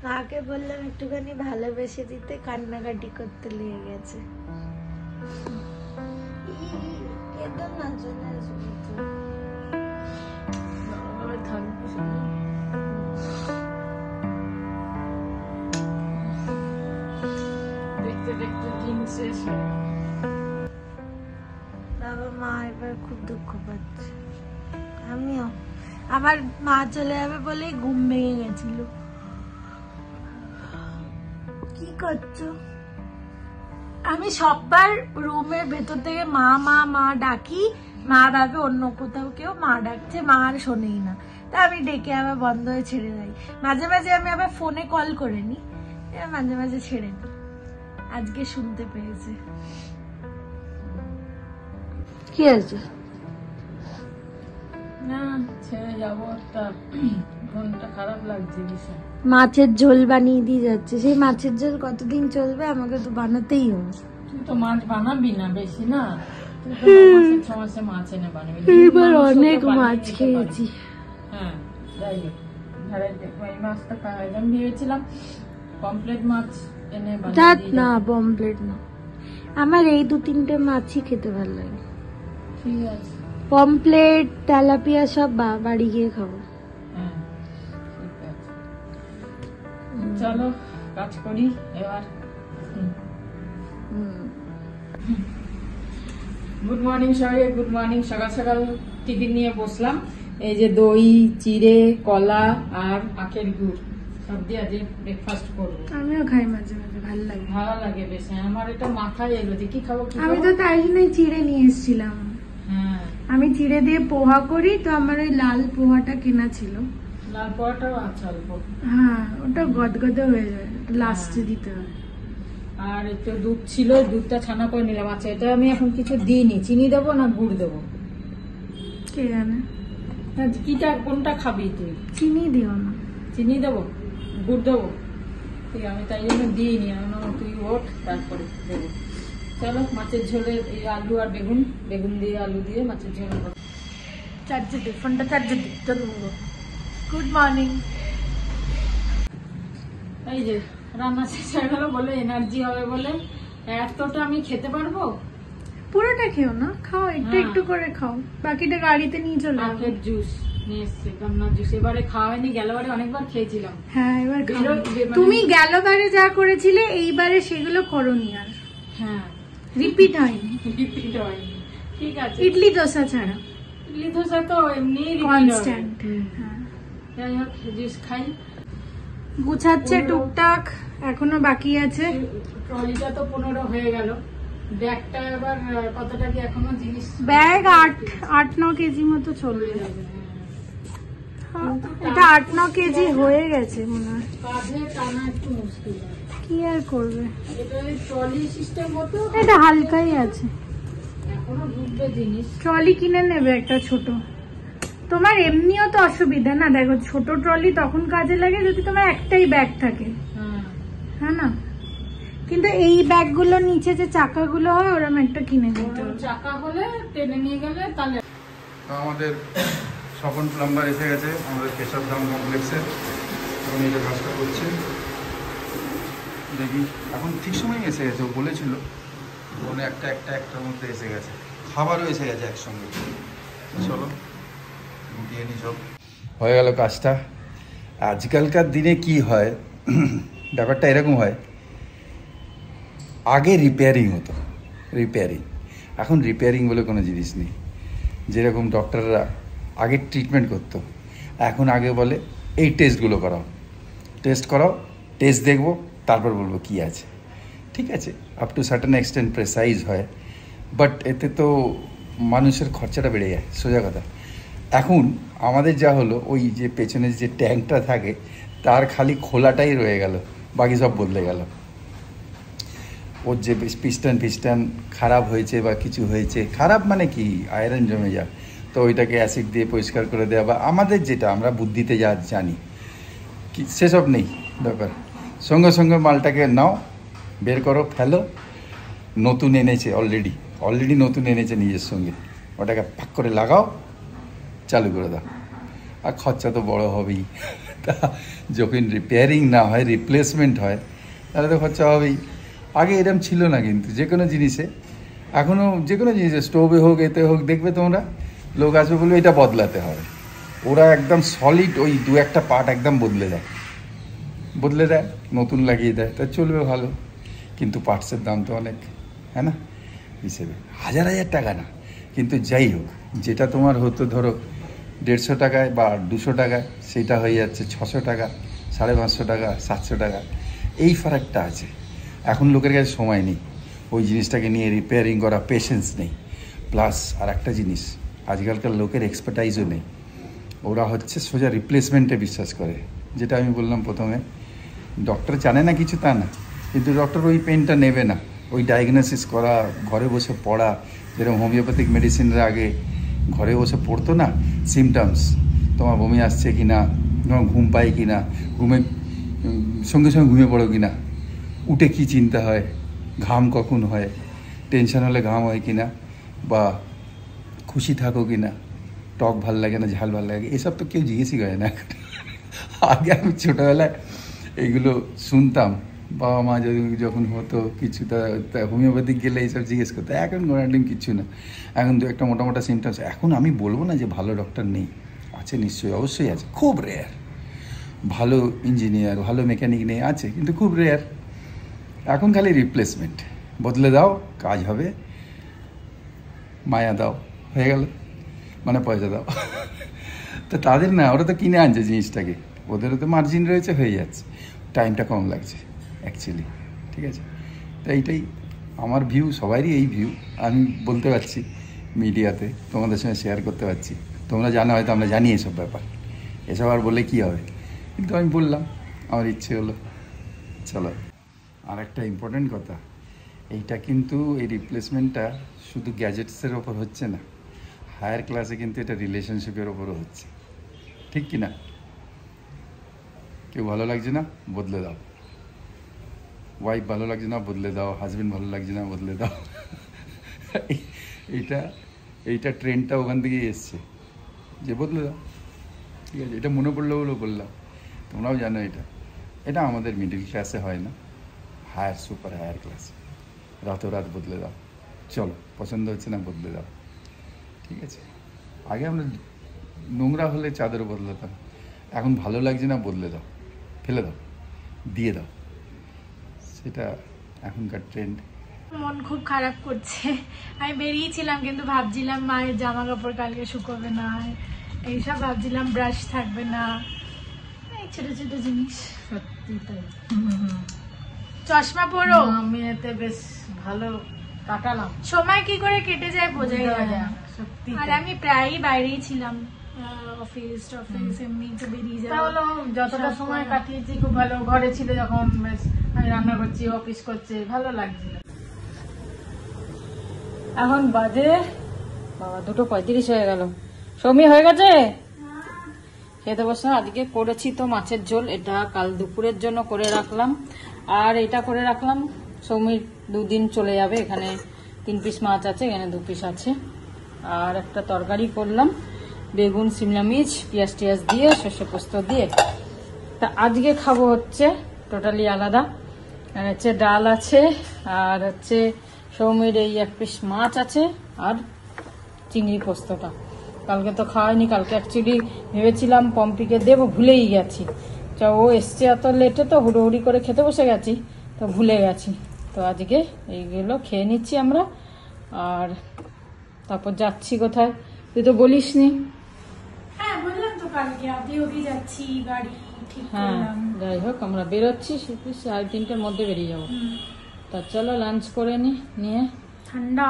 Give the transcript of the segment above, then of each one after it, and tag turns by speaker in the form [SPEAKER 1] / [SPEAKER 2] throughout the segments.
[SPEAKER 1] মাকে বললাম একটুখানি ভালোবেসে দিতে, কান্নাকাটি করতে লেগে গেছে।
[SPEAKER 2] দেখতে দেখতে দিন শেষ হয়ে
[SPEAKER 1] বাবা মা এবার খুব দুঃখ পাচ্ছে, আমিও। আবার মা চলে যাবে বলে ঘুম ভেঙে গেছিল। কি করছো? আমি সববার রুমের ভেতর থেকে মা মা মা ডাকি, মা ভাবে অন্য কোথাও কেউ মা ডাকছে, মা আর শোনেই না। তা আমি ডেকে আবার বন্ধ হয়ে ছেড়ে দেই। মাঝে মাঝে আমি আবার ফোনে কল করে নি, মাঝে মাঝে ছেড়ে নি। আজকে শুনতে পেয়েছে। কি আছে?
[SPEAKER 2] না, ছেড়ে যাবো, একটা মনটা খারাপ লাগছে ভীষণ।
[SPEAKER 1] মাছের ঝোল বানিয়ে দিয়ে যাচ্ছে। সেই মাছের ঝোল কতদিন চলবে? আমাকে তো বানাতেই হবে।
[SPEAKER 2] তুই তো মাছ বানাবি না বেশি, না? তুই তো 6 মাসে মাছ এনে বানাবি।
[SPEAKER 1] এইবার অনেক মাছ খেয়েছি।
[SPEAKER 2] হ্যাঁ, যাই হোক, এই মাছটা আমি ভেবেছিলাম পমফ্রেট মাছ এনে বানিয়ে
[SPEAKER 1] না, পমফ্রেট না, আমার এই 2-3টে মাছই খেতে ভালো লাগে।
[SPEAKER 2] ঠিক আছে,
[SPEAKER 1] পমফ্রেট তেলাপিয়া সব বাড়ি গিয়ে খাবো।
[SPEAKER 2] হ্যাঁ ঠিক আছে, চলো কাজ করি এবার। গুড মর্নিং সবাই, গুড মর্নিং। সকাল সকাল টিফিন নিয়ে বসলাম। এই যে দই, চিড়ে, কলা আর আখের গুড় সব দিয়ে আজ ব্রেকফাস্ট করবো।
[SPEAKER 1] আমিও খাই মাঝে মাঝে, ভালো লাগে।
[SPEAKER 2] ভালো লাগে বেশ। আমার এটা মাথায় এলো যে কি খাবো।
[SPEAKER 1] আমি তো তাই জন্যই চিড়ে নিয়ে এসেছিলাম।
[SPEAKER 2] হ্যাঁ,
[SPEAKER 1] আমি চিড়ে দিয়ে পোহা করি, তো আমার ওই লাল পোহাটা কেনা ছিল।
[SPEAKER 2] লাল পোহাটাও আছে অল্প।
[SPEAKER 1] হ্যাঁ, ওটা গদগদে হয়ে যায়, লাস্টে দিতে হয়।
[SPEAKER 2] আর একটু দুধ ছিল, দুধটা ছানা করে নিলাম। আচ্ছা, এটা আমি এখন কিছু দিইনি। চিনি দেবো না গুড় দেবো?
[SPEAKER 1] কে জানে
[SPEAKER 2] কিটা কোনটা খাবি তুই?
[SPEAKER 1] চিনি দিও না।
[SPEAKER 2] চিনি দেবো, গুড় দেবো? ঠিক, আমি তাই জন্য দিইনি। তুই ওঠ, তারপরে দেবো। চলো, মাছের ঝোলে এই আলু আর বেগুন দিয়ে আলু দিয়ে মাছের ঝোল।
[SPEAKER 1] চার্জে দে, ফোনটা চার্জে দে। Good morning.
[SPEAKER 2] এই যে রান্না শেষ হয়ে গেল বলে, এনার্জি হবে বলে। এতটা আমি খেতে পারবো?
[SPEAKER 1] পুরোটা খেও না, খাও একটু একটু করে খাও, বাকিটা গাড়িতে নিয়ে চলে যাও।
[SPEAKER 2] আখের জুস নিয়ে এসছে, কান্নার জুস। এবারে খাওয়া হয়নি, গেলবারে অনেকবার খেয়েছিলাম।
[SPEAKER 1] হ্যাঁ, এবার তুমি গেলবারে যা করেছিলে এইবারে সেগুলো করোনি আর।
[SPEAKER 2] হ্যাঁ,
[SPEAKER 1] রিপিট হয়নি।
[SPEAKER 2] রিপিট হয়নি, ঠিক আছে।
[SPEAKER 1] ইডলি দোসা ছাড়া
[SPEAKER 2] ইডলি ধোসা তো এমনি
[SPEAKER 1] কনস্ট্যান্ট।
[SPEAKER 2] যাই হোক, জুস খাই।
[SPEAKER 1] গুছাচ্ছে টুকটাক, এখনো বাকি আছে।
[SPEAKER 2] ট্রলিটা তো 15 হয়ে গেল। ব্যাগটা এবার কতটা কি এখনো জিনিস?
[SPEAKER 1] ব্যাগ 8-9 কেজি মতো চলবে। এটা 8-9 কেজি হয়ে গেছে মনে হয়।
[SPEAKER 2] কাঁধে টানা একটু মুশকিল।
[SPEAKER 1] কি আর করবে,
[SPEAKER 2] এটা ট্রলি সিস্টেম মতো,
[SPEAKER 1] এটা হালকাই আছে।
[SPEAKER 2] এখনো ঢুকবে জিনিস।
[SPEAKER 1] ট্রলি কিনে নেবে একটা ছোট। তোমার এমনিও তো অসুবিধা না, দেখো ছোট ট্রলি তখন কাজে লাগে যদি তোমার একটাই ব্যাগ থাকে। হ্যাঁ না, কিন্তু এই ব্যাগগুলো নিচে যে চাকাগুলো হয় ওরকম একটা কিনে দিতে হবে।
[SPEAKER 2] চাকা হলে টেনে নিয়ে গেলে তাহলে।
[SPEAKER 3] আমাদের স্বপন প্লাম্বার এসে গেছে আমাদের কেশবধাম কমপ্লেক্সে, এখন এটা কাজটা করছে। দেখি এখন ঠিক সময় এসে গেছে, ও বলেছিল ওখানে একটার মধ্যে এসে গেছে, খাবারও এসে গেছে একসঙ্গে। চলো গুটিয়ে নি, সব হয়ে গেল কাজটা। আজকালকার দিনে কি হয়, ব্যাপারটা এরকম হয়, আগে রিপেয়ারিং হতো, এখন রিপেয়ারিং বলে কোনো জিনিস নেই। যেরকম ডক্টররা আগে ট্রিটমেন্ট করতো, এখন আগে বলে এই টেস্টগুলো করাও, টেস্ট দেখবো, তারপর বলবো কি আছে। ঠিক আছে, up to certain extent precise হয়, বাট এতে তো মানুষের খরচাটা বেড়ে যায়, সোজা কথা। এখন আমাদের যা হলো, ওই যে পেছনে যে ট্যাঙ্কটা থাকে তার খালি খোলাটাই রয়ে গেল, বাকি সব বদলে গেল। ওর যে পিস্টন খারাপ হয়েছে বা কিছু হয়েছে, খারাপ মানে কি, আয়রন জমে যায়, তো ওইটাকে অ্যাসিড দিয়ে পরিষ্কার করে দেওয়া, বা আমাদের যেটা আমরা বুদ্ধিতে যা জানি কি সেসব নেই ব্যাপার। সঙ্গে সঙ্গে মালটাকে নাও, বের করো, ফেলো। নতুন এনেছে অলরেডি নতুন এনেছে নিজের সঙ্গে, ওটাকে পাক করে লাগাও, চালু করে দাও। আর খরচা তো বড় হবেই, তা যখন রিপেয়ারিং না হয়, রিপ্লেসমেন্ট হয়, তাহলে তো খরচা হবেই। আগে এরকম ছিল না কিন্তু যে কোনো জিনিসে, এখনও যে কোনো জিনিসে, স্টোভে হোক এতে হোক, দেখবে তোমরা লোক আসবে বলবে এটা বদলাতে হবে, ওরা একদম সলিড ওই 2-1টা পার্ট একদম বদলে দেয়, নতুন লাগিয়ে দেয়, তা চলবে ভালো। কিন্তু পার্টসের দাম তো অনেক, হ্যাঁ না, হিসেবে 1000 টাকা না, কিন্তু যাই হোক, যেটা তোমার হতো ধরো 150 টাকায় বা 200 টাকায়, সেটা হয়ে যাচ্ছে 600 টাকা, 550 টাকা, 700 টাকা, এই ফারাকটা আছে। এখন লোকের কাছে সময় নেই ওই জিনিসটাকে নিয়ে রিপেয়ারিং করা, পেশেন্স নেই। প্লাস আর একটা জিনিস, আজকালকার লোকের এক্সপার্টাইজও নেই, ওরা হচ্ছে সোজা রিপ্লেসমেন্টে বিশ্বাস করে। যেটা আমি বললাম প্রথমে, ডক্টর জানে না কিছু তা না, কিন্তু ডক্টর ওই পেনটা নেবে না, ওই ডায়াগনোসিস করা, ঘরে বসে পড়া, যেরকম হোমিওপ্যাথিক মেডিসিনরা আগে ঘরে বসে পড়তো না, সিমটমস, তোমার বমি আসছে কি না, তোমার ঘুম পায় কি না, ঘুমে সঙ্গে সঙ্গে ঘুমিয়ে পড়ো কি না, উঠে কি চিন্তা হয়, ঘাম কখন হয়, টেনশন হলে ঘাম হয় কি না, বা খুশি থাকো কি না, টক ভাল লাগে না ঝাল ভাল লাগে, এসব তো কেউ জিজ্ঞেসই করে না। আগে আমি ছোটোবেলায় এইগুলো শুনতাম, বাবা মা যখন হতো কিছু, তা হোমিওপ্যাথিক গেলে এইসব জিজ্ঞেস করতো। এখন কোনোদিন কিচ্ছু না, এখন 2-1টা মোটামোটা সিমটমস। এখন আমি বলবো না যে ভালো ডক্টর নেই, আছে নিশ্চয়ই, অবশ্যই আছে, খুব রেয়ার। ভালো ইঞ্জিনিয়ার, ভালো মেকানিক নেই, আছে, কিন্তু খুব রেয়ার। এখন খালি রিপ্লেসমেন্ট, বদলে দাও কাজ হবে, মায়া দাও, হয়ে গেল, মানে পয়সা দাও। তো তাদের না, ওরা তো কিনে আনছে জিনিসটাকে, ওদেরও তো মার্জিন রয়েছে, হয়ে যাচ্ছে, টাইমটা কম লাগছে অ্যাকচুয়ালি, ঠিক আছে। তো এইটাই আমার ভিউ, সবারই এই ভিউ আমি বলতে পারছি মিডিয়াতে, তোমাদের সঙ্গে শেয়ার করতে পারছি। তোমরা জানো হয়তো, আমরা জানি এসব ব্যাপার, এসব আর বলে কী হবে, কিন্তু আমি বললাম, আমার ইচ্ছে হলো। চলো, আর একটা ইম্পর্টেন্ট কথা, এইটা কিন্তু এই রিপ্লেসমেন্টটা শুধু গ্যাজেটসের ওপর হচ্ছে না, হায়ার ক্লাসে কিন্তু এটা রিলেশনশিপের ওপরও হচ্ছে, ঠিক কি না? কেউ ভালো লাগছে না, বদলে দাও, ওয়াইফ ভালো লাগছে না, বদলে দাও, হাজব্যান্ড ভালো লাগছে না, বদলে দাও। এইটা ট্রেন্ডটা ওখান থেকেই এসছে, যে বদলে দাও, ঠিক আছে। এটা মনে পড়লো বলে বললাম, তোমরাও জানো এটা আমাদের মিডিল ক্লাসে হয় না, হায়ার সুপার হায়ার ক্লাসে রাতোরাত বদলে দাও, চলো পছন্দ হচ্ছে না, বদলে দাও, ঠিক আছে। আগে আমরা নোংরা হলে চাদর বদলাতাম, এখন ভালো লাগছে না, বদলে দাও, ফেলে দাও, দিয়ে দাও, সেটা এখনকার ট্রেন্ড।
[SPEAKER 1] মন খুব খারাপ করছে, আমি বেরিয়েছিলাম কিন্তু ভাবছিলাম মায়ের জামা কাপড় কালকে শুকোবে না, এইসব ভাবছিলাম, ব্রাশ থাকবে না, এই ছোট ছোট জিনিস।
[SPEAKER 2] সত্যি তাই।
[SPEAKER 1] চশমা পরো,
[SPEAKER 2] আমি এতে বেশ ভালো কাটালাম,
[SPEAKER 1] সময় কি করে কেটে যায় বোঝাই যায় না।
[SPEAKER 2] সত্যি।
[SPEAKER 1] আর আমি প্রায়ই বাইরেই ছিলাম, অফিস এমনি তো বেরিয়ে যাওয়া,
[SPEAKER 2] তাহলে যতটা সময় কাটিয়েছি খুব ভালো, ঘরে ছিল যখন, বেশ আমি রান্না করছি, অফিস করছি, ভালো লাগছিল। এখন বাজে বাবা 2:35 হয়ে গেল। সৌমি হয়ে গেছে খেতে বসে। আজকে করেছি তো মাছের ঝোল, এটা কাল দুপুরের জন্য করে রাখলাম, আর এটা করে রাখলাম সৌমির 2 দিন চলে যাবে। এখানে 3 পিস মাছ আছে, এখানে 2 পিস আছে। আর একটা তরকারি করলাম, বেগুন, সিমলা মির্চ, পেঁয়াজ টিয়াজ দিয়ে, সর্ষে পোস্ত দিয়ে। তা আজকে খাবো হচ্ছে টোটালি আলাদা, হচ্ছে ডাল আছে, আর হচ্ছে সৌমির এই 1 পিস মাছ আছে, আর চিংড়ি পোস্তটা। কালকে তো খাওয়াইনি, কালকে অ্যাকচুয়ালি ভেবেছিলাম পম্পিকে দেবো, ভুলেই গেছি। ও এসছে এত লেটে, তো হুড়োহুড়ি করে খেতে বসে গেছি, তো ভুলে গেছি। তো আজকে এইগুলো খেয়ে নিচ্ছি আমরা, আর তারপর যাচ্ছি কোথায়, তুই তো বলিসনি।
[SPEAKER 1] হ্যাঁ বললাম তো, কালকে অবধি যাচ্ছি, গাড়ি ঠিক
[SPEAKER 2] হ্যাঁ,
[SPEAKER 1] করলাম।
[SPEAKER 2] যাই হোক আমরা বেরোচ্ছি 3:30-এর মধ্যে বেরিয়ে যাবো। তা চলো লাঞ্চ করে নিয়ে
[SPEAKER 1] ঠান্ডা।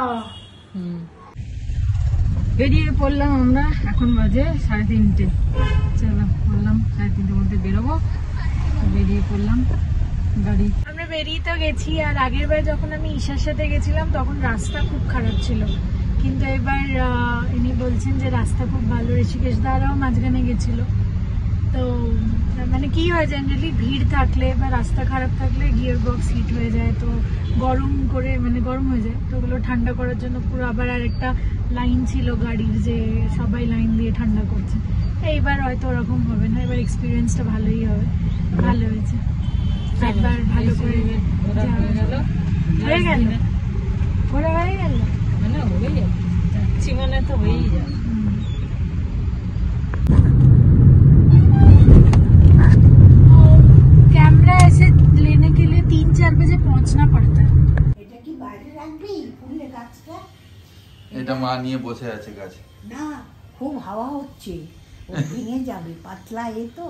[SPEAKER 2] বেরিয়ে পড়লাম আমরা, এখন বাজে 3:30। চলো বললাম 3:30-এর মধ্যে বেরোবো, বেরিয়ে পড়লাম গাড়ি।
[SPEAKER 1] আমরা বেরিয়ে তো গেছি, আর আগের বার যখন আমি ঈশার সাথে গেছিলাম তখন রাস্তা খুব খারাপ ছিল, কিন্তু এবার ইনি বলছেন যে রাস্তা খুব ভালো। ঋষিকেশ দারাও মাঝখানে গেছিল, তো মানে কি হয়, জেনারেলি ভিড় থাকলে বা রাস্তা খারাপ থাকলে গিয়ার বক্স হিট হয়ে যায়, তো গরম হয়ে যায়, তো ওগুলো ঠান্ডা করার জন্য পুরো আবার আর একটা লাইন ছিল গাড়ির, যে সবাই লাইন দিয়ে ঠান্ডা করছে। এইবার হয়তো ওরকম হবে না, এবার এক্সপিরিয়েন্সটা ভালোই হবে। ভালো হয়েছে, একবার ভালো করে
[SPEAKER 2] ওরা হয়ে গেল,
[SPEAKER 1] হয়ে গেল, ওরা হয়ে গেল,
[SPEAKER 2] মানে হয়ে যাবে, যাচ্ছি মানে তো হয়েই যাবে।
[SPEAKER 1] कैमरा ऐसे लेने के लिए 3-4 बजे पहुंचना पड़ता है।
[SPEAKER 4] এটা কি বাইরে রাখবি ফুলের গাছটা?
[SPEAKER 3] এটা মা নিয়ে বসে আছে গাছে।
[SPEAKER 4] না, খুব হাওয়া হচ্ছে, ও ভেঙে যাবে, পাতলা এ তো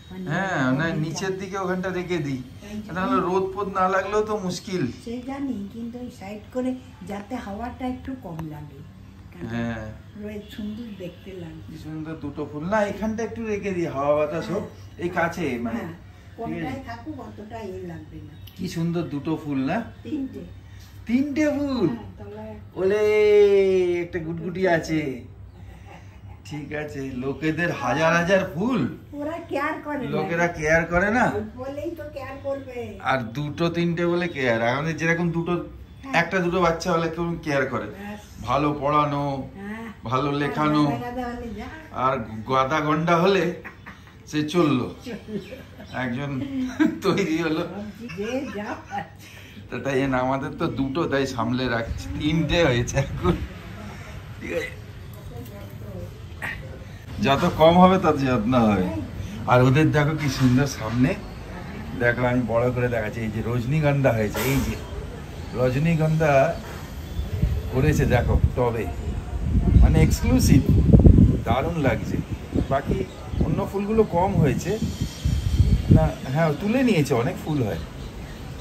[SPEAKER 4] মানে
[SPEAKER 3] হ্যাঁ, না নিচের দিকে ওখানটা রেখে দিই, তাহলে রোদ পোদ না লাগলেও তো মুশকিল।
[SPEAKER 4] সে জানি, কিন্তু ওই সাইড করে যাতে হাওয়াটা একটু কম লাগে।
[SPEAKER 3] হ্যাঁ,
[SPEAKER 4] রোদ সুন্দর দেখতে লাগে।
[SPEAKER 3] কি সুন্দর দুটো ফুল, না এখানটা একটু রেখে দিই, হাওয়া বাতাস হোক এই কাছে, মানে
[SPEAKER 4] হ্যাঁ, কোনটায় থাকুক অতটা এ লাগবে না।
[SPEAKER 3] কি সুন্দর দুটো ফুল না,
[SPEAKER 4] 3টে
[SPEAKER 3] ফুল।
[SPEAKER 4] হ্যাঁ, তলায়
[SPEAKER 3] ওলে একটা গুটগুটি আছে, ঠিক আছে। লোকেদের হাজার হাজার ফুল,
[SPEAKER 4] ওরা কেয়ার করে না।
[SPEAKER 3] লোকেরা কেয়ার করে না,
[SPEAKER 4] বলেই তো কেয়ার করবে।
[SPEAKER 3] আর দুটো তিনটে বলে কেয়ার। আমাদের যেরকম দুটো একটা দুটো বাচ্চা হলে কেউ কেয়ার করে,
[SPEAKER 4] ব্যাস,
[SPEAKER 3] ভালো পড়ানো,
[SPEAKER 4] হ্যাঁ,
[SPEAKER 3] ভালো লেখানো,
[SPEAKER 4] লাগাতে হলে যা,
[SPEAKER 3] আর গাদা গন্ডা হলে সে চললো, একজন তৈরি হলো।
[SPEAKER 4] যে যা পাচ্ছে।
[SPEAKER 3] তো তাই জন্য আমাদের তো দুটো, তাই সামলে রাখছি, 3টে হয়েছে এখন, ঠিক আছে। যত কম হবে তত যত্ন হবে। আর ওদের দেখো কি সুন্দর সামনে, দেখো আমি বড় করে দেখাচ্ছি, এই যে রজনীগন্ধা হয়েছে, এই যে রজনীগন্ধা করেছে দেখো টবে, মানে এক্সক্লুসিভ, দারুণ লাগছে। বাকি অন্য ফুলগুলো কম হয়েছে না, হ্যাঁ তুলে নিয়েছে, অনেক ফুল হয়,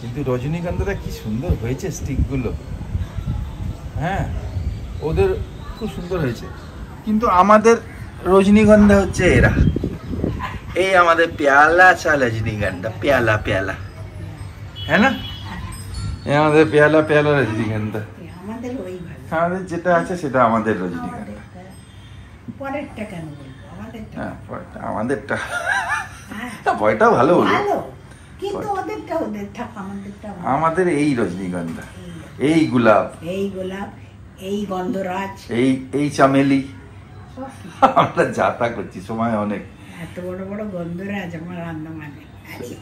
[SPEAKER 3] কিন্তু রজনীগন্ধাটা কি সুন্দর হয়েছে স্টিকগুলো, হ্যাঁ ওদের খুব সুন্দর হয়েছে। কিন্তু আমাদের রজনীগন্ধা হচ্ছে এরা, এই আমাদের পেয়ালা চা রজনীগন্ধা, পেয়ালা পেয়ালা, হ্যাঁ না, এই আমাদের পেয়ালা পেয়ালা রজনীগন্ধা।
[SPEAKER 4] আমাদের ওই ভালো,
[SPEAKER 3] আমাদের যেটা আছে সেটা আমাদের রজনীগন্ধা।
[SPEAKER 4] পরেরটা কেন বলবো, আমাদেরটা
[SPEAKER 3] হ্যাঁ আমাদেরটা,
[SPEAKER 4] হ্যাঁ,
[SPEAKER 3] ভয়টা ভালো হলো।
[SPEAKER 4] ভালো, কিন্তু ওদেরটা ওদের থাক, আমাদেরটা
[SPEAKER 3] আমাদের এই রজনীগন্ধা, এই গোলাপ,
[SPEAKER 4] এই গোলাপ, এই গন্ধরাজ,
[SPEAKER 3] এই চামেলি,
[SPEAKER 4] সব কিছু।
[SPEAKER 3] আমরা যাতা করছি সময় অনেক।
[SPEAKER 4] এত বড় বড় গন্ধরাজ আমার আন্দামানে আছে।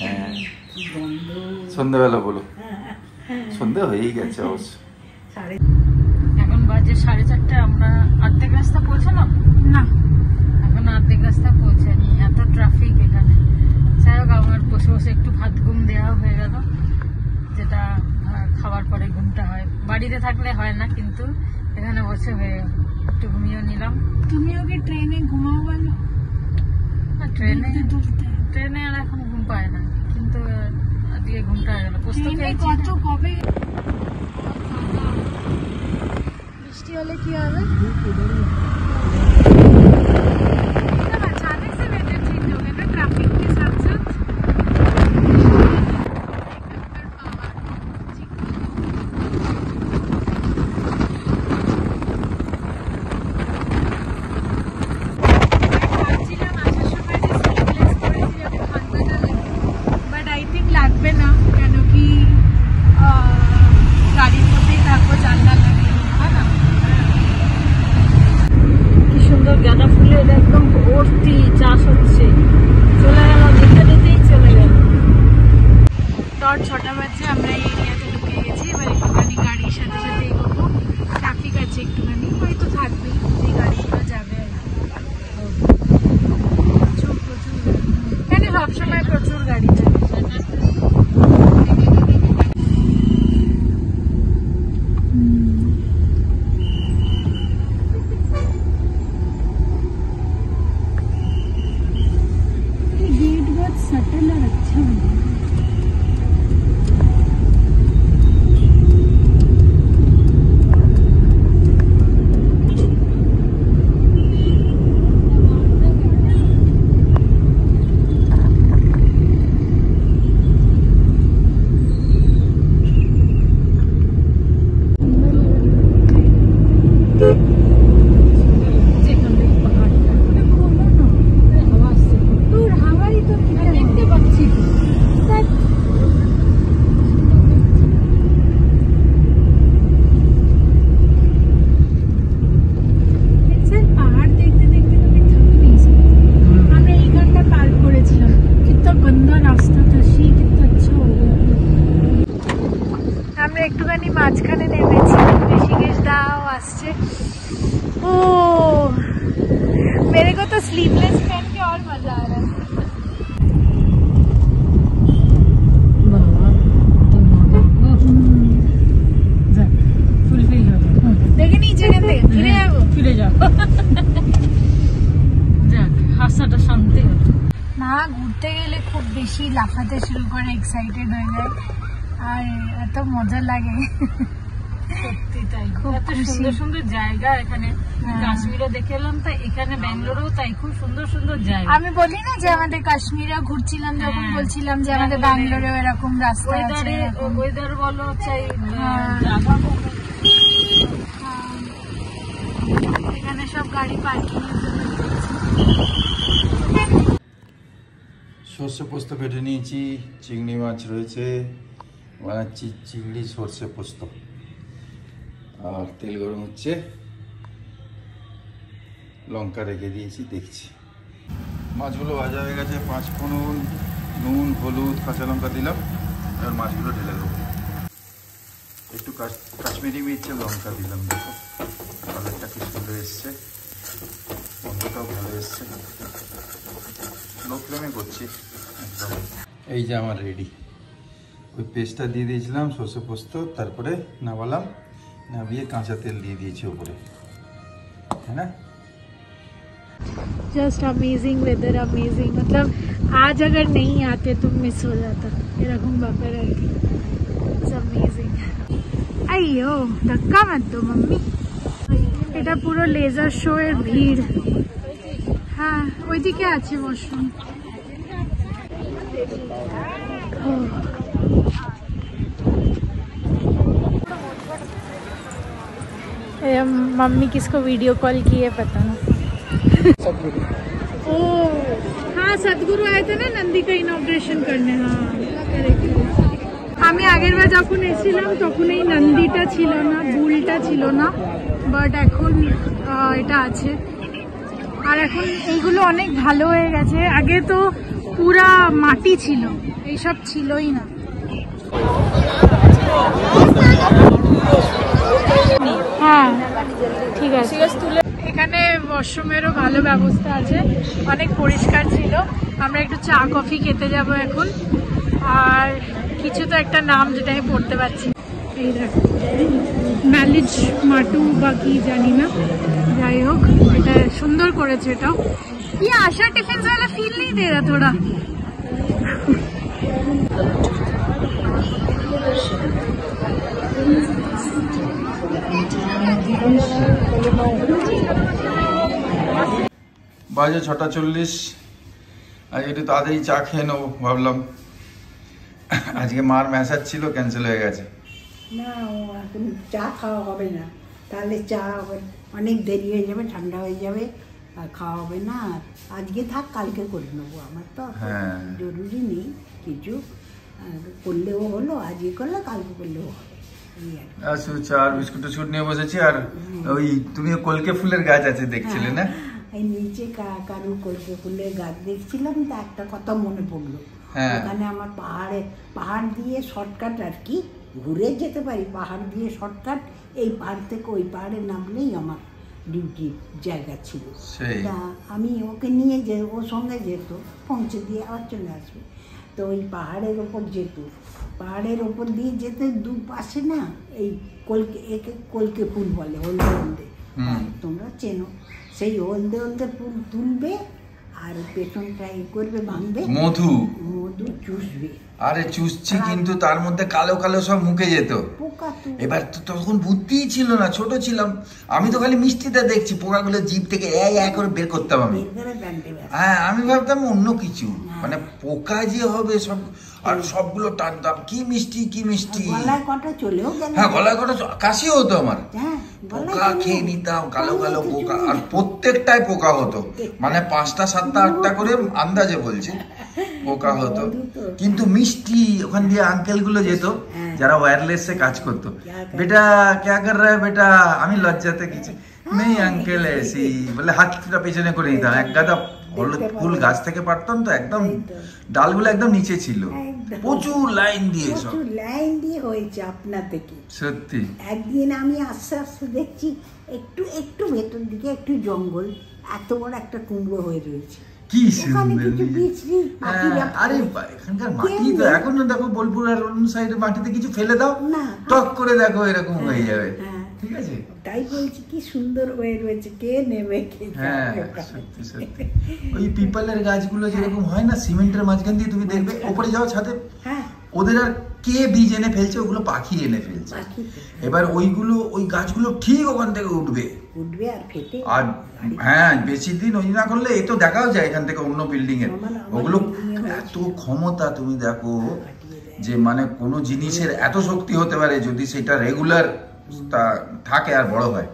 [SPEAKER 3] হ্যাঁ,
[SPEAKER 4] কি গন্ধ।
[SPEAKER 3] সন্ধ্যেবেলা বলো,
[SPEAKER 4] হ্যাঁ,
[SPEAKER 3] সন্ধ্যে হয়েই গেছে অবশ্য।
[SPEAKER 4] সাড়ে
[SPEAKER 2] এখন বাজে 4:30, আমরা অর্ধেক রাস্তা পৌঁছালাম
[SPEAKER 1] না,
[SPEAKER 2] এখন অর্ধেক রাস্তা পৌঁছানি, এত ট্রাফিক এখানে। যাই হোক, আমার বসে বসে একটু ভাত ঘুম দেওয়া হয়ে গেল, যেটা খাবার পরে ঘুমটা হয়, বাড়িতে থাকলে হয় না, কিন্তু এখানে বসে হয়ে গেল, একটু ঘুমিয়ে নিলাম।
[SPEAKER 1] তুমি ওকে ট্রেনে ঘুমাও বলো,
[SPEAKER 2] ট্রেনে আর এখন ঘুম পায় না, কিন্তু আজকে ঘুমটা হয়ে গেল। পোস্ত
[SPEAKER 1] ট্রেনে
[SPEAKER 2] খেয়েছি
[SPEAKER 1] কত
[SPEAKER 2] না।
[SPEAKER 1] কবে বৃষ্টি হলে কি হবে? अचानक से वेदर चेंज हो गया ना ट्रैफिक के साथ साथ। বাট আই থিঙ্ক লাগবে না, কেন কি গাড়ির মধ্যেই থাকবো, জানলা লাগিয়ে, হয় না?
[SPEAKER 2] কি সুন্দর গাঁদা ফুলে এটা একদম ভর্তি চাষ হচ্ছে, চলে গেল যেতে যেতেই চলে গেল।
[SPEAKER 1] ডট 6টা বাজে, আমরা এই এরিয়াতে ঢুকে গেছি। এবার একটুখানি গাড়ির সাথে সাথে এগোবো, ট্রাফিক আছে একটুখানি, হয়তো থাকবে যে গাড়িগুলো যাবে আর কি। প্রচুর প্রচুর এখানে সবসময় প্রচুর গাড়ি থাকে। गेट बहुत सटल और अच्छा बना है। হাওয়াই তো দেখতে পাচ্ছি, একটুখানি মাঝখানে নেমেছি, ঋষিকেশ দাও আসছে। ও मेरे को तो स्लीवलेस पहन के और मजा आ रहा है। দেখে নিচে এখান থেকে ফিরে যাবো,
[SPEAKER 2] ফিরে যাও। যাক, হাসাটা শান্তি
[SPEAKER 1] না। ঘুরতে গেলে খুব বেশি লাফাতে শুরু করে, এক্সাইটেড হয়ে যায় আর এত মজা লাগে।
[SPEAKER 2] সত্যি তাই,
[SPEAKER 1] খুব
[SPEAKER 2] এত সুন্দর সুন্দর জায়গা এখানে। কাশ্মীরও দেখে এলাম, তাই এখানে ব্যাঙ্গালোরেও তাই খুব সুন্দর সুন্দর জায়গা।
[SPEAKER 1] আমি বলি না যে আমাদের কাশ্মীরে ঘুরছিলাম যখন, বলছিলাম যে আমাদের ব্যাঙ্গালোরেও এরকম রাস্তা আছে,
[SPEAKER 2] ওয়েদার বলো চাই,
[SPEAKER 1] এখানে সব গাড়ি পার্কিং।
[SPEAKER 3] সর্ষে পোস্ত কেটে নিয়েছি, চিংড়ি মাছ রয়েছে, বানাচ্ছি চিংড়ি সর্ষে পোস্ত। আর তেল গরম হচ্ছে, লঙ্কা রেখে দিয়েছি, দেখছি। মাছগুলো ভাজা হয়ে গেছে, 5 ফোড়ন, নুন, হলুদ, কাঁচা লঙ্কা দিলাম। আর মাছগুলো ঢেলে দেবো। একটু কাশ্মীরি মির্চের লঙ্কা দিলাম, দেখো কালারটা কি সুন্দর এসছে, গন্ধটাও ভালো এসছে। লো ফ্লেমে করছি একদম। এই যে আমার রেডি, ওই পেস্টটা দিয়ে দিয়েছিলাম সর্ষে পোস্ত, তারপরে নামালাম, নামিয়ে কাঁচা তেল দিয়ে দিয়েছি ওপরে, है ना।
[SPEAKER 1] Just amazing weather, amazing. मतलब आज अगर नहीं आते तो मिस हो जाता, এরকম ব্যাপার আর কি। It's amazing. আইয়ো ধাক্কা মত দো মাম্মি। এটা পুরো লেজার শো এর ভিড়। হ্যাঁ, ওইদিকে আছে ওয়াশরুম। मम्मी किसको वीडियो कॉल की है पता नहीं। ओ हाँ, सदगुरु आए थे ना नंदी का इनॉग्रेशन करने। हाँ আমি আগের বার যখন এসেছিলাম তখন এই নন্দীটা ছিল না, বুলটা ছিল না, বাট এখন এটা আছে। আর এখন এইগুলো অনেক ভালো হয়ে গেছে, আগে তো পুরা মাটি ছিল, এইসব ছিলই না। হ্যাঁ ঠিক আছে। এখানে ওয়াশরুমেরও ভালো ব্যবস্থা আছে, অনেক পরিষ্কার ছিল। আমরা একটু চা কফি খেতে যাব এখন, আর কিছু তো একটা নাম যেটা আমি পড়তে পারছি। এই দেখো, ম্যালিজ মাটু বা কি জানি না, যাই হোক এটা সুন্দর করেছে। এটাও ये आशा टिफिन वाला फील नहीं दे रहा थोड़ा।
[SPEAKER 3] বাজে 6:40। আজ একটু তাড়াতাড়ি চা খেয়ে নেবো ভাবলাম, আজকে মার ম্যাসাজ ছিল, ক্যান্সেল হয়ে গেছে।
[SPEAKER 4] না, ও এখন চা খাওয়া হবে না, তাহলে চা অনেক দেরি হয়ে যাবে, ঠান্ডা হয়ে যাবে, আর খাওয়া হবে না। আজকে থাক, কালকে করে নেবো। আমার তো জরুরি নেই কিছু, করলেও হলো, আজকে করলে কালকে করলেও হবে।
[SPEAKER 3] শুধু চা আর বিস্কুট টিস্কুট নিয়ে বসেছি। আর ওই তুমি কলকে ফুলের গাছ আছে দেখছিলে না,
[SPEAKER 4] এই নিচে কারো কলকে ফুলের গাছ দেখছিলাম, তা একটা কথা মনে পড়লো। ওখানে আমার পাহাড় দিয়ে শর্টকাট আর কি, ঘুরে যেতে পারি, পাহাড় দিয়ে শর্টকাট। এই পাহাড় থেকে ওই পাহাড়ে নামলেই আমার ডিউটির জায়গা ছিল। তা আমি ওকে নিয়ে ওর সঙ্গে যেত, পৌঁছে দিয়ে আবার চলে আসবে। তো ওই পাহাড়ের ওপর যেত, পাহাড়ের ওপর দিয়ে যেতে দুপাশে না এই একে কলকে ফুল বলে, হলদে হলদে, তোমরা চেনো। সেই হলদে হলদে ফুল তুলবে আর পেছনটা করবে, ভাঙবে, মধু চুষবে।
[SPEAKER 3] আরে চুষছি, কিন্তু তার মধ্যে কালো কালো সব মুখে যেত। এবার তো তখন বুদ্ধি ছিল না, ছোট ছিলাম। আমি তো খালি মিষ্টিটা দেখছি, পোকাগুলো জিভ থেকে করে বের করতাম আমি। হ্যাঁ, আমি ভাবতাম অন্য কিছু, মানে পোকা যে হবে সব, আর সবগুলো টানতাম, কি মিষ্টি কি মিষ্টি। হ্যাঁ, গলায় কটা কাশি হতো আমার, পোকা খেয়ে নিতাম, কালো কালো পোকা। আর প্রত্যেকটাই পোকা হতো, মানে 5টা 7টা 8টা করে আন্দাজে বলছি পোকা হতো, কিন্তু মিষ্টি। ওখান দিয়ে আঙ্কেল গুলো যেত, যারা ওয়্যারলেসে কাজ করতো। বেটা ক্যা কর রা হ্যায় বেটা, আমি লজ্জাতে কিছু নেই, আঙ্কেল এসি বলে হাতটা পেছনে করে নিতাম, এক গাদা হলুদ ফুল গাছ থেকে পারতাম তো, একদম ডালগুলো একদম নিচে ছিল, প্রচুর লাইন দিয়ে সব
[SPEAKER 4] লাইন দিয়ে হয়েছে আপনা থেকে।
[SPEAKER 3] সত্যি
[SPEAKER 4] একদিন আমি আস্তে আস্তে দেখছি একটু একটু ভেতর দিকে একটু জঙ্গল, এত বড় একটা কুমড়ো হয়ে রয়েছে।
[SPEAKER 3] কি সুন্দর! আরে এখানকার মাটি তো এখনো দেখো, বোলপুর আর অন্য সাইডের মাটিতে কিছু ফেলে দাও না, টক করে দেখো এরকম হয়ে যাবে। ঠিক আছে,
[SPEAKER 4] তাই বলছি কি সুন্দর হয়ে রয়েছে, কে নেবে?
[SPEAKER 3] হ্যাঁ সত্যি সত্যি। ওই পিপলের গাছগুলো যেরকম হয় না, সিমেন্টের মাঝখান দিয়ে তুমি দেখবে ওপরে যাও ছাদে, ওদের আর কে বীজ এনে ফেলছে, ওগুলো পাখি এনে ফেলছে। এবার ওইগুলো, ওই গাছগুলো ঠিক ওখান থেকে উঠবে আর ফেটে, আর হ্যাঁ বেশি দিন ওই না করলে এ তো দেখাও যায় এখান থেকে অন্য বিল্ডিং এর। ওগুলো এত ক্ষমতা, তুমি দেখো যে মানে কোনো জিনিসের এত শক্তি হতে পারে যদি সেটা রেগুলার থাকে আর বড় হয়।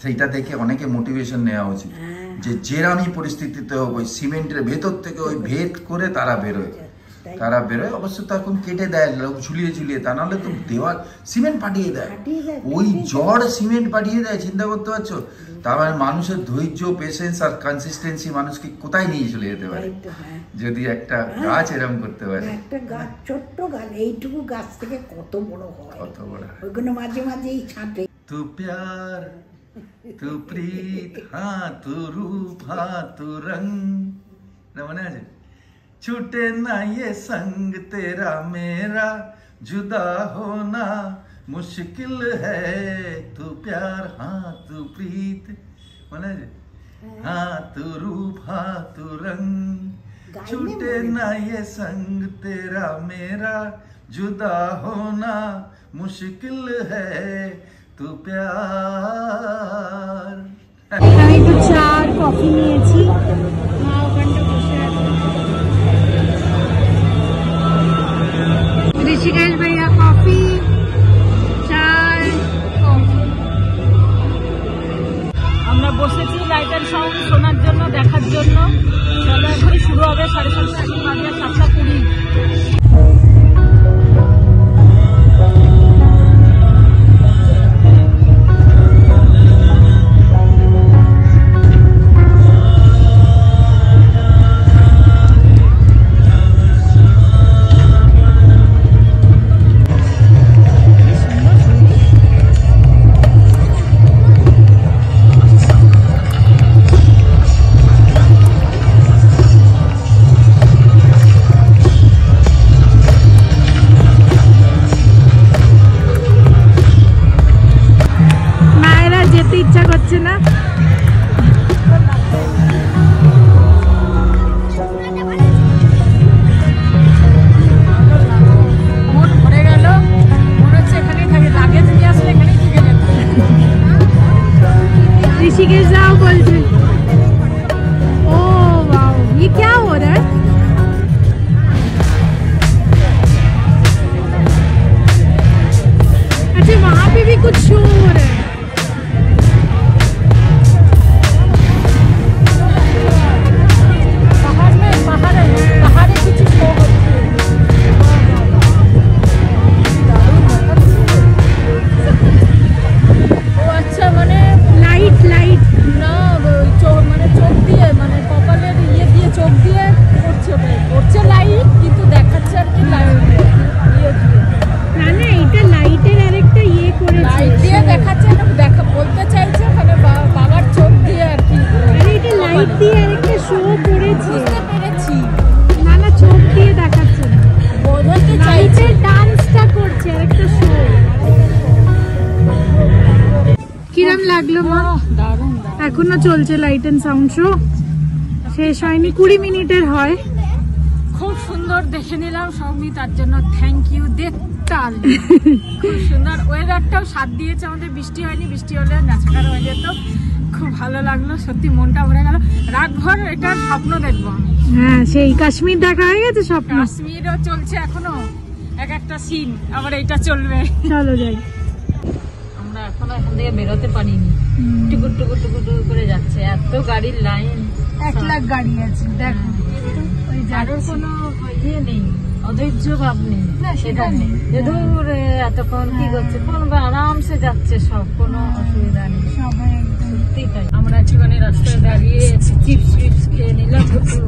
[SPEAKER 3] সেইটা দেখে অনেকে মোটিভেশন নেওয়া উচিত যে যেরামি পরিস্থিতিতে হোক ওই সিমেন্টের ভেতর থেকে ওই ভেদ করে তারা বেরোয়। অবশ্য তখন কেটে দেয় লোক ঝুলিয়ে ঝুলিয়ে, তা নাহলে তো দেওয়াল সিমেন্ট পাঠিয়ে দেয়, ওই জড় সিমেন্ট পাঠিয়ে দেয়। চিন্তা করতে পারছো? তার মানে মানুষের ধৈর্য, পেশেন্স আর কনসিস্টেন্সি মানুষকে কোথায় নিয়ে চলে যেতে পারে যদি একটা গাছ এরকম করতে পারে।
[SPEAKER 4] একটা গাছ, ছোট্ট গাছ, এইটুকু গাছ থেকে কত বড় হয়, কত বড়। ওইগুলো মাঝে মাঝে এই ছাঁটে।
[SPEAKER 3] তু প্যার, তু প্রীত, হ্যাঁ তু রূপ, হ্যাঁ তু রঙ, মনে আছে? छूटे ना ये संग तेरा मेरा, जुदा होना मुश्किल है, तू प्यार हाँ तू प्रीत, मने हाँ तू रूप हाँ तू रंग, छूटे ना ये संग तेरा मेरा, जुदा होना मुश्किल है, तू प्यार।
[SPEAKER 1] আমি একটু চা আর কফি নিয়েছি, মা ওখানটা বসে আছে। ঋষিকেশ ভাইয়া কফি, চায়, কফি।
[SPEAKER 2] আমরা বসেছি লাইটের সাউন্ড শোনার জন্য, দেখার জন্য। চলো এখনই শুরু হবে, 7:30 এখন বাজে 7:20।
[SPEAKER 1] ইচ্ছা করছে না,
[SPEAKER 2] মন ভরে গেল, মনে হচ্ছে এখানেই থাকে, লাগেজ নিয়ে আসলে এখানেই থেকে যেত।
[SPEAKER 1] ऋषिकेश जाओ बोलते। ओ वाओ, ये क्या हो रहा है? अच्छा वहाँ पे भी कुछ शो हो रहा है।
[SPEAKER 2] पहाड़े कुछ शो होती है। ও আচ্ছা, মানে
[SPEAKER 1] লাইট লাইট
[SPEAKER 2] না, মানে চোখ দিয়ে, মানে কপালের ইয়ে দিয়ে চোখ দিয়ে করছে, করছে লাইট, কিন্তু দেখাচ্ছে আর কি ইয়ে দিয়ে।
[SPEAKER 1] না না, এটা লাইটের আরেকটা ইয়ে করেছে,
[SPEAKER 2] লাইট দিয়ে দেখাচ্ছে, দেখা বলতে চাইছে ওখানে বাবার চোখ দিয়ে আর কি।
[SPEAKER 1] আরে এটা লাইট দিয়ে আরেকটা শো করেছে,
[SPEAKER 2] বুঝতে পেরেছি।
[SPEAKER 1] না না, চোখ দিয়ে দেখাচ্ছে না,
[SPEAKER 2] বোঝাতে চাইছে
[SPEAKER 1] ডান্সটা করছে আরেকটা শো। কিরম লাগলো মা?
[SPEAKER 2] দারুণ।
[SPEAKER 1] এখনো চলছে লাইট এন্ড সাউন্ড শো, শেষ হয়নি, 20 মিনিটের হয়।
[SPEAKER 2] খুব সুন্দর দেখে নিলাম সবই, তার জন্য থ্যাংক ইউ। দেখতাল খুব সুন্দর, ওয়েদারটাও সাথ দিয়েছে আমাদের, বৃষ্টি হয়নি, বৃষ্টি হলে নাচাকার হয়ে যেত। খুব ভালো লাগলো, সত্যি মনটা ভরে গেল। রাতভর এটার স্বপ্ন দেখবো আমি।
[SPEAKER 1] হ্যাঁ, সেই কাশ্মীর দেখা হয়ে গেছে স্বপ্ন।
[SPEAKER 2] কাশ্মীরও চলছে এখনো, এক একটা সিন, আবার এইটা চলবে।
[SPEAKER 1] চলো যাই।
[SPEAKER 2] আমরা এখনো এখান থেকে বেরোতে পারিনি, টুকুর টুকুর টুকুর টুকুর করে যাচ্ছে, এত গাড়ির লাইন।
[SPEAKER 1] 1 লাখ গাড়ি আছে দেখো,
[SPEAKER 2] কারোর কোনো ইয়ে নেই, অধৈর্য ভাব নেই
[SPEAKER 1] না, সেটা
[SPEAKER 2] এখানে
[SPEAKER 1] নেই।
[SPEAKER 2] যে দূরে এতক্ষণ কি করছে কোন আরামসে যাচ্ছে সব, কোনো অসুবিধা নেই।
[SPEAKER 1] সবাই একদম
[SPEAKER 2] সত্যি তাই। আমরা একটুখানি রাস্তায় দাঁড়িয়ে চিপস ফিপস খেয়ে নিলাম, একটু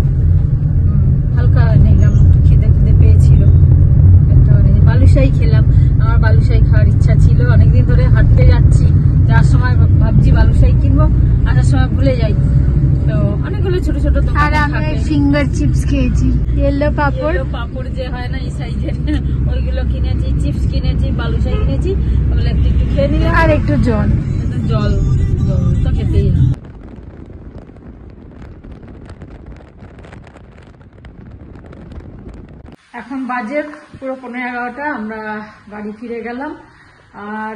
[SPEAKER 2] হালকা নিলাম, একটু খিদে খিদে পেয়েছিল, একটুখানি বালুশাহী খেলাম। আমার বালুশাহী খাওয়ার ইচ্ছা ছিল, অনেকদিন ধরে হাঁটতে যাচ্ছি, যাওয়ার সময় ভাবছি বালুশাহী কিনবো, আসার সময় ভুলে যাই। তো অনেকগুলো ছোট ছোট
[SPEAKER 1] আর
[SPEAKER 2] দোকান
[SPEAKER 1] আমি
[SPEAKER 2] থাকে,
[SPEAKER 1] ফিঙ্গার চিপস খেয়েছি, ইয়েলো পাপড়।
[SPEAKER 2] ইয়েলো পাপড় যে হয় না এই সাইজের, ওইগুলো কিনেছি, চিপস কিনেছি, বালুশাহী কিনেছি, ওগুলো একটু একটু খেয়ে নিলাম।
[SPEAKER 1] আর একটু জল।
[SPEAKER 2] জল জল তো খেতেই হবে। এখন বাজে পুরো 11:15, আমরা বাড়ি ফিরে গেলাম। আর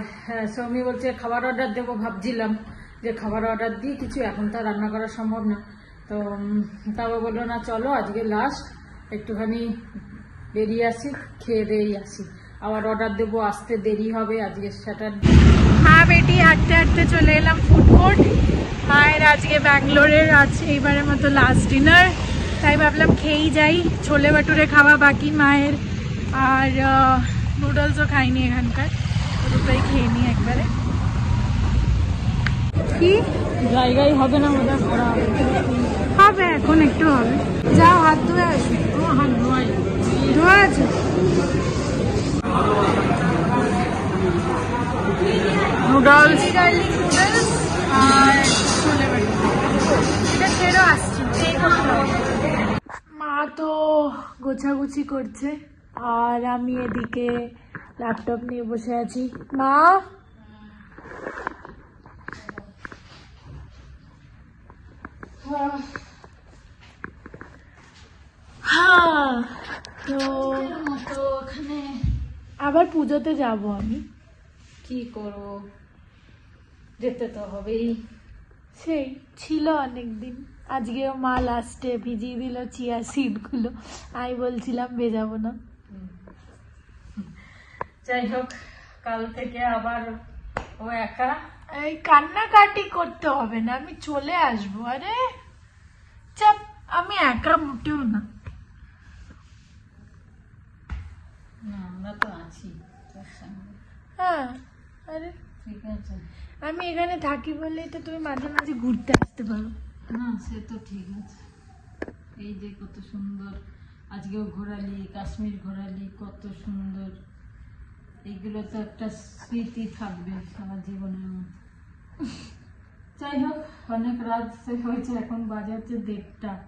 [SPEAKER 2] সৌমি বলছে খাবার অর্ডার দেবো, ভাবছিলাম যে খাবার অর্ডার দিই কিছু, এখন তো রান্না করা সম্ভব না। তো তাও বললো না চলো আজকে লাস্ট, একটুখানি বেরিয়ে আসি, খেয়ে দিয়েই আসি, আবার অর্ডার দেবো, আসতে দেরি হবে, আজকে স্যাটারডে।
[SPEAKER 1] মা বেটি হাঁটতে হাঁটতে চলে এলাম ফুড কোর্ট। মায়ের আজকে ব্যাঙ্গালোরের আছে এইবারের মতো লাস্ট ডিনার, তাই ভাবলাম খেয়েই যাই। ছোলে ভাটুরে খাওয়া বাকি মায়ের, আর নুডলসও খাইনি এখানকার, দুটোই খেয়ে নিই একবারে। কি
[SPEAKER 2] জায়গায় হবে না বোধহয়, ঘোরা হবে।
[SPEAKER 1] হবে, এখন একটু হবে। যাও হাত ধুয়ে আসো।
[SPEAKER 2] হাত ধোয়াই
[SPEAKER 1] ধোয়া আছে?
[SPEAKER 2] নুডলস,
[SPEAKER 1] গার্লিক নুডলস আর ছোলে ভাটুরে, এটা ছেড়েও আসছি। মা তো গোছাগুছি করছে আর আমি এদিকে ল্যাপটপ নিয়ে বসে আছি। মা, হ্যাঁ, তো
[SPEAKER 2] ওখানে
[SPEAKER 1] আবার পুজোতে যাব আমি।
[SPEAKER 2] কি করবো, যেতে তো হবেই।
[SPEAKER 1] সেই ছিল অনেকদিন, আজকেও মা লাস্টে ভিজিয়ে দিল চিয়া সিড গুলো, আমি বলছিলাম ভেজাবো না।
[SPEAKER 2] যাই হোক, কাল থেকে আবার ও একা।
[SPEAKER 1] এই কান্নাকাটি করতে হবে না, আমি চলে আসবো। আরে চাপ, আমি একা মোটেও না।
[SPEAKER 2] না, আমরা তো আছি তোর সঙ্গে।
[SPEAKER 1] হ্যাঁ, আরে
[SPEAKER 2] ঠিক আছে,
[SPEAKER 1] আমি এখানে থাকি বলেই তো তুমি মাঝে মাঝে ঘুরতে আসতে পারো।
[SPEAKER 2] না সে তো ঠিক আছে। এই যে কত সুন্দর, আজকেও ঘোরালি, কাশ্মীর ঘোরালি, কত সুন্দর। এইগুলো তো একটা স্মৃতি থাকবে সারা জীবনের মতো। যাই হোক, অনেক রাত হয়েছে, এখন বাজে হচ্ছে 1:30।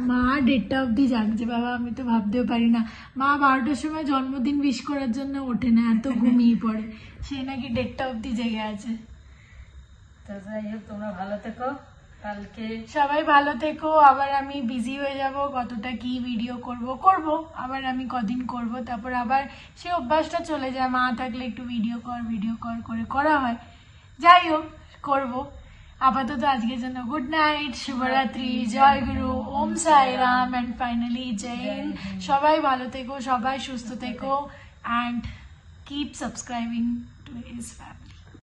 [SPEAKER 1] মা 1:30 অব্দি জাগছে বাবা, আমি তো ভাবতেও পারি না। মা 12টার সময় জন্মদিন উইশ করার জন্য ওঠে না, এত ঘুমিয়ে পড়ে। সে নাকি 1:30 অব্দি জেগে আছে।
[SPEAKER 2] তো যাই হোক, তোমরা ভালো থেকো, কালকে
[SPEAKER 1] সবাই ভালো থেকো। আবার আমি বিজি হয়ে যাব, কতটা কি ভিডিও করব আবার আমি কদিন করব, তারপর আবার সে অভ্যাসটা চলে যায়, মা থাকলে একটু ভিডিও কর করে করা হয়। যাই হোক, করব। আপাতত আজকের জন্য গুড নাইট, শুভরাত্রি, জয় গুরু, ওম সাই রাম, অ্যান্ড ফাইনালি জয় হিন্দ। সবাই ভালো থেকো, সবাই সুস্থ থেকো, and keep subscribing to his family.